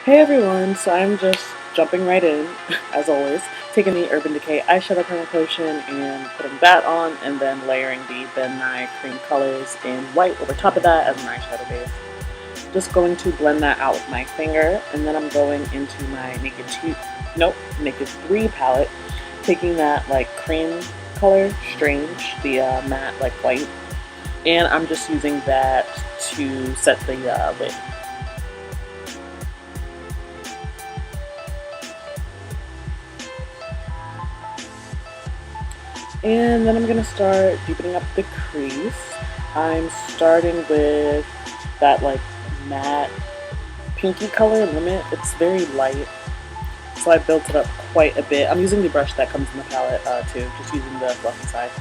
Hey everyone, so I'm just jumping right in, as always, taking the Urban Decay Eyeshadow Primer Potion and putting that on, and then layering the Ben Nye Cream colors in white over top of that as an eyeshadow base. Just going to blend that out with my finger, and then I'm going into my Naked 3 palette, taking that like cream color, Strange, the matte like white, and I'm just using that to set the lid. And then I'm going to start deepening up the crease. I'm starting with that like matte pinky color Limit. It's very light, so I built it up quite a bit. I'm using the brush that comes in the palette too, just using the fluffy side.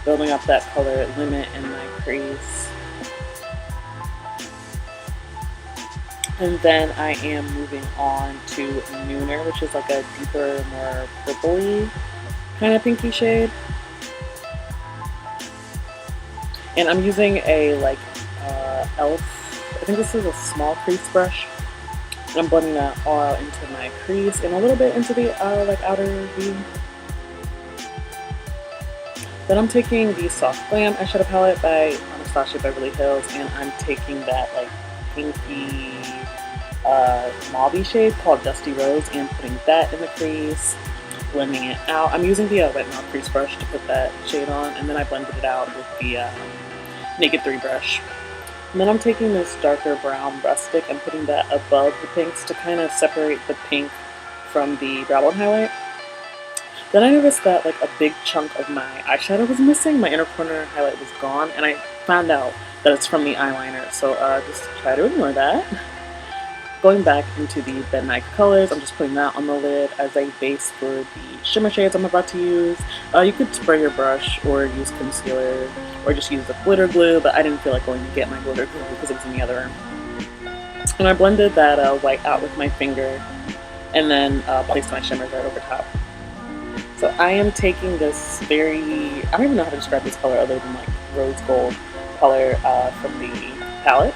Building up that color Limit in my crease. And then I am moving on to Nooner, which is like a deeper, more purpley kind of pinky shade. And I'm using a like e.l.f. I think this is a small crease brush. And I'm blending that all out into my crease and a little bit into the like outer V. Then I'm taking the Soft Glam eyeshadow palette by Anastasia Beverly Hills, and I'm taking that like pinky mauve shade called Dusty Rose and putting that in the crease, blending it out. I'm using the Wet n Wild crease brush to put that shade on, and then I blended it out with the Naked 3 brush. And then I'm taking this darker brown Rustic and putting that above the pinks to kind of separate the pink from the brow bone highlight. Then I noticed that like a big chunk of my eyeshadow was missing. My inner corner highlight was gone, and I found out that it's from the eyeliner, so just try to ignore that. Going back into the Ben Nye colors, I'm just putting that on the lid as a base for the shimmer shades I'm about to use. You could spray your brush or use concealer or just use the glitter glue, but I didn't feel like going to get my glitter glue because it was in the other room. And I blended that white out with my finger and then placed my shimmers right over top. So I am taking this I don't even know how to describe this color other than like rose gold color from the palette.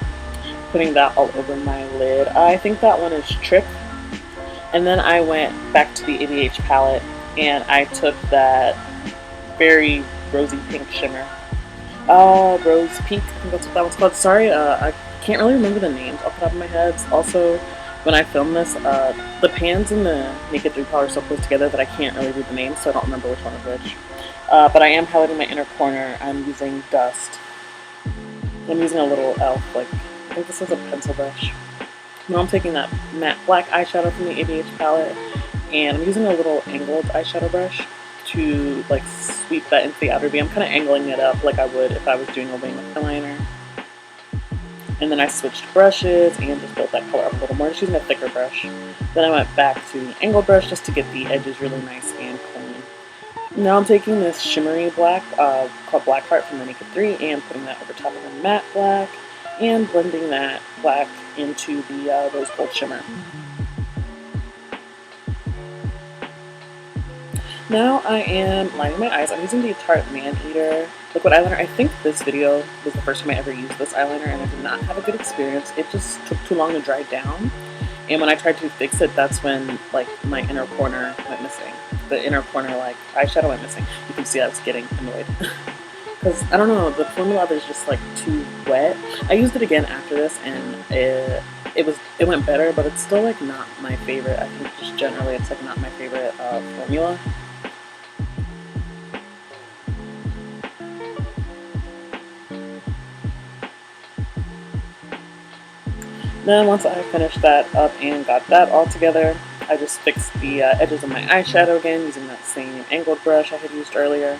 Putting that all over my lid. I think that one is Trip. And then I went back to the ABH palette and I took that very rosy pink shimmer. Rose Peak, I think that's what that one's called. Sorry, I can't really remember the names off the top of my head. Also, when I filmed this, the pans in the Naked 3 palette are so close together that I can't really read the names, so I don't remember which one is which. But I am highlighting my inner corner. I'm using Dust. I'm using a little e.l.f. like, I think this is a pencil brush. Now I'm taking that matte black eyeshadow from the ABH palette, and I'm using a little angled eyeshadow brush to like sweep that into the outer V. I'm kind of angling it up like I would if I was doing a wing eyeliner. And then I switched brushes and just built that color up a little more, just using a thicker brush. Then I went back to an angled brush just to get the edges really nice and clean. Now I'm taking this shimmery black called Black Heart from the Naked 3 and putting that over top of the matte black and blending that black into the rose gold shimmer. Now I am lining my eyes. I'm using the Tarte Maneater liquid eyeliner. I think this video was the first time I ever used this eyeliner and I did not have a good experience. It just took too long to dry down. And when I tried to fix it, that's when like my inner corner went missing. The inner corner like eyeshadow went missing. You can see I was getting annoyed. Because, I don't know, the formula is just like too wet. I used it again after this and it went better, but it's still like not my favorite. I think just generally it's like not my favorite formula. Then once I finished that up and got that all together, I just fixed the edges of my eyeshadow again using that same angled brush I had used earlier.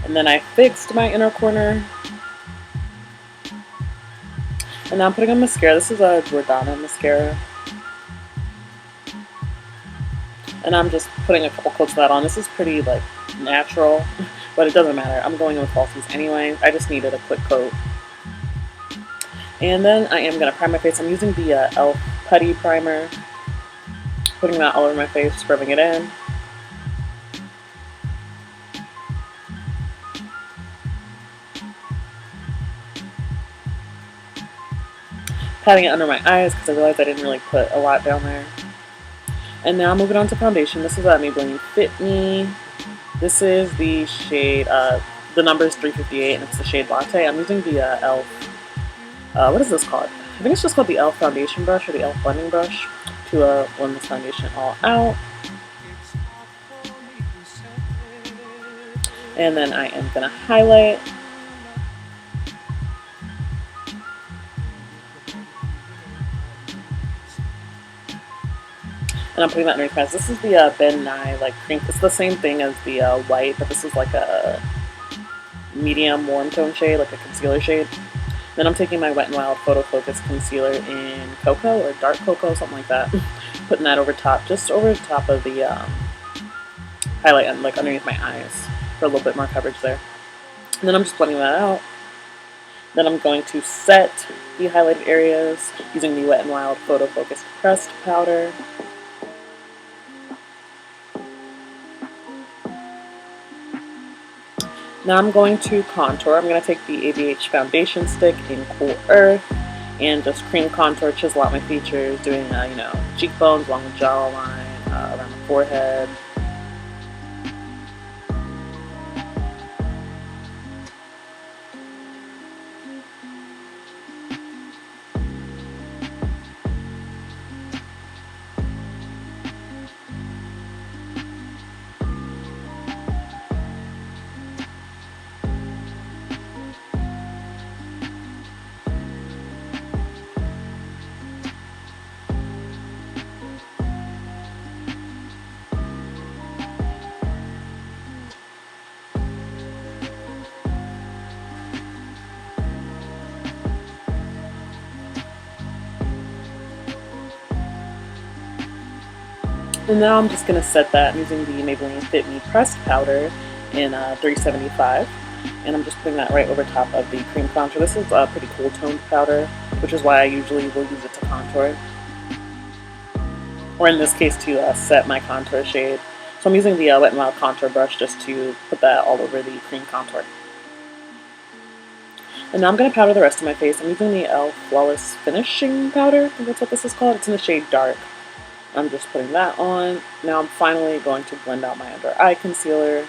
And then I fixed my inner corner. And now I'm putting on mascara. This is a Jordana mascara. And I'm just putting a couple coats of that on. This is pretty like natural, but it doesn't matter. I'm going with falsies anyway. I just needed a quick coat. And then I am going to prime my face. I'm using the e.l.f. Putty Primer. Putting that all over my face, scrubbing it in. patting it under my eyes because I realized I didn't really put a lot down there. And now moving on to foundation. This is Maybelline Fit Me. This is the shade, the number is 358 and it's the shade Latte. I'm using the e.l.f. What is this called? I think it's just called the e.l.f. foundation brush or the e.l.f. blending brush to blend this foundation all out. And then I am going to highlight. And I'm putting that underneath my eyes. This is the Ben Nye like cream. It's the same thing as the white, but this is like a medium warm tone shade, like a concealer shade. Then I'm taking my Wet n Wild Photo Focus Concealer in Cocoa or Dark Cocoa, something like that. Putting that over top, just over the top of the highlight, and like underneath my eyes for a little bit more coverage there. And then I'm just blending that out. Then I'm going to set the highlighted areas using the Wet n Wild Photo Focus Pressed Powder. Now I'm going to contour. I'm going to take the ABH foundation stick in Cool Earth and just cream contour, chisel out my features, doing you know, cheekbones, along the jawline, around the forehead. And now I'm just going to set that using the Maybelline Fit Me Pressed Powder in 375. And I'm just putting that right over top of the cream contour. This is a pretty cool toned powder, which is why I usually will use it to contour. Or in this case to set my contour shade. So I'm using the Wet n Wild contour brush just to put that all over the cream contour. And now I'm going to powder the rest of my face. I'm using the e.l.f. Flawless Finishing Powder. I think that's what this is called. It's in the shade Dark. I'm just putting that on. Now I'm finally going to blend out my under eye concealer.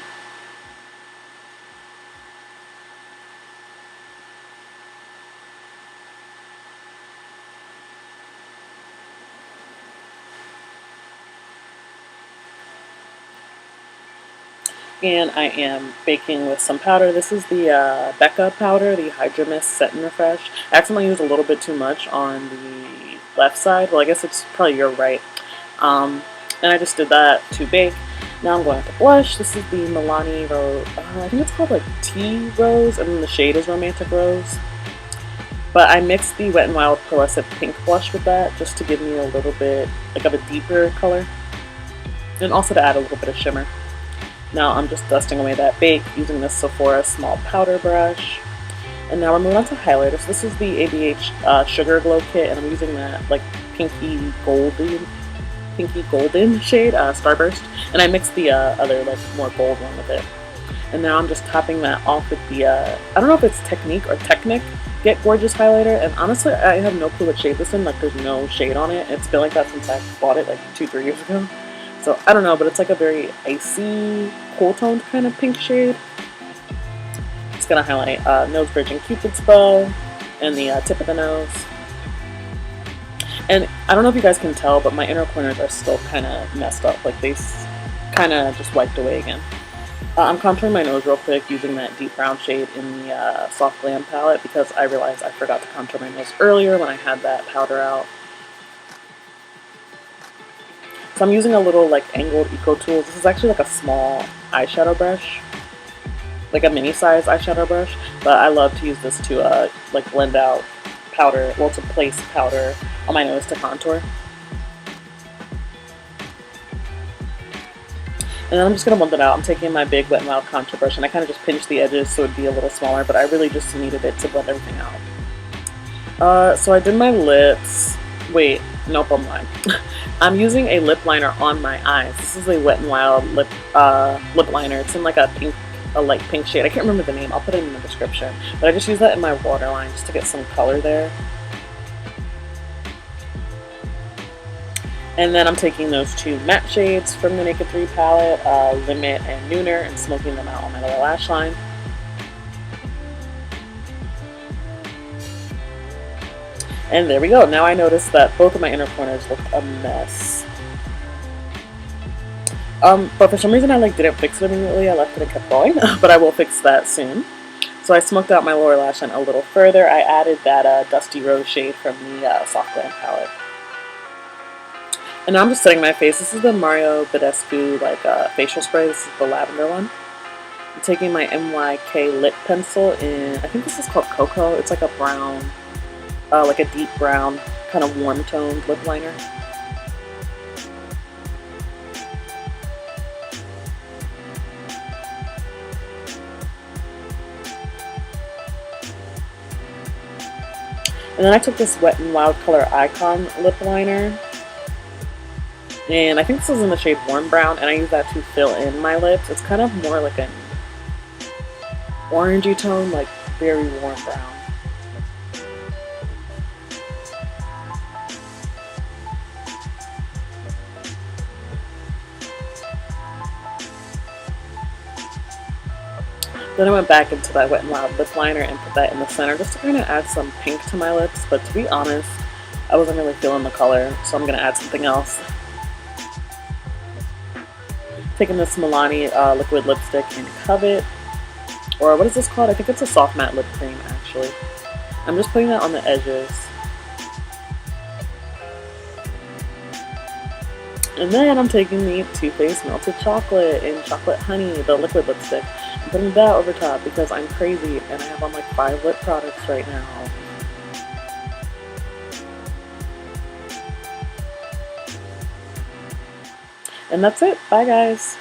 And I am baking with some powder. This is the Becca powder, the Hydra Mist Set and Refresh. I accidentally used a little bit too much on the left side. Well, I guess it's probably your right. And I just did that to bake. Now I'm going to blush. This is the Milani Rose. I think it's called like Tea Rose, and then the shade is Romantic Rose. But I mixed the Wet n Wild Pearlescent Pink blush with that just to give me a little bit like of a deeper color, and also to add a little bit of shimmer. Now I'm just dusting away that bake using this Sephora small powder brush. And now we're moving on to highlighter. So this is the ABH Sugar Glow Kit, and I'm using that like pinky golden shade, Starburst. And I mixed the other like more gold one with it. And now I'm just topping that off with the, I don't know if it's Technic or Technic Get Gorgeous highlighter. And honestly, I have no clue what shade this is in. Like there's no shade on it. It's been like that since I bought it like 2-3 years ago. So I don't know, but it's like a very icy, cool toned kind of pink shade. Just gonna highlight nose bridge and Cupid's bow and the tip of the nose. And I don't know if you guys can tell, but my inner corners are still kind of messed up. Like they kind of just wiped away again. I'm contouring my nose real quick using that deep brown shade in the Soft Glam palette because I realized I forgot to contour my nose earlier when I had that powder out. So I'm using a little like angled Eco Tools. This is actually like a small eyeshadow brush, like a mini size eyeshadow brush, but I love to use this to like blend out powder, well, to place powder on my nose to contour. And then I'm just going to blend it out. I'm taking my big Wet n Wild contour brush and I kind of just pinched the edges so it'd be a little smaller, but I really just needed it to blend everything out. So I did my lips. Wait, nope, I'm lying. I'm using a lip liner on my eyes. This is a Wet n Wild lip liner. It's in like a light pink shade. I can't remember the name. I'll put it in the description. But I just use that in my waterline just to get some color there. And then I'm taking those two matte shades from the Naked 3 palette, Limit and Nooner, and smoking them out on my lower lash line. And there we go. Now I noticed that both of my inner corners look a mess. But for some reason I didn't fix it immediately. I left it and kept going, but I will fix that soon. So I smoked out my lower lash line a little further. I added that Dusty Rose shade from the Soft Glam palette. And now I'm just setting my face. This is the Mario Badescu facial spray. This is the lavender one. I'm taking my NYK lip pencil in, I think this is called Cocoa. It's like a brown, like a deep brown, kind of warm toned lip liner. And then I took this Wet n Wild Color Icon lip liner. And I think this is in the shade Warm Brown, and I use that to fill in my lips. It's kind of more like an orangey tone, like very warm brown. Then I went back into that Wet n Wild lip liner and put that in the center just to kind of add some pink to my lips. But to be honest, I wasn't really feeling the color, so I'm going to add something else. Taking this Milani liquid lipstick in Covet, or what is this called? I think it's a soft matte lip cream actually. I'm just putting that on the edges. And then I'm taking the Too Faced Melted Chocolate in Chocolate Honey, the liquid lipstick. I'm putting that over top because I'm crazy and I have on like 5 lip products right now. And that's it. Bye guys.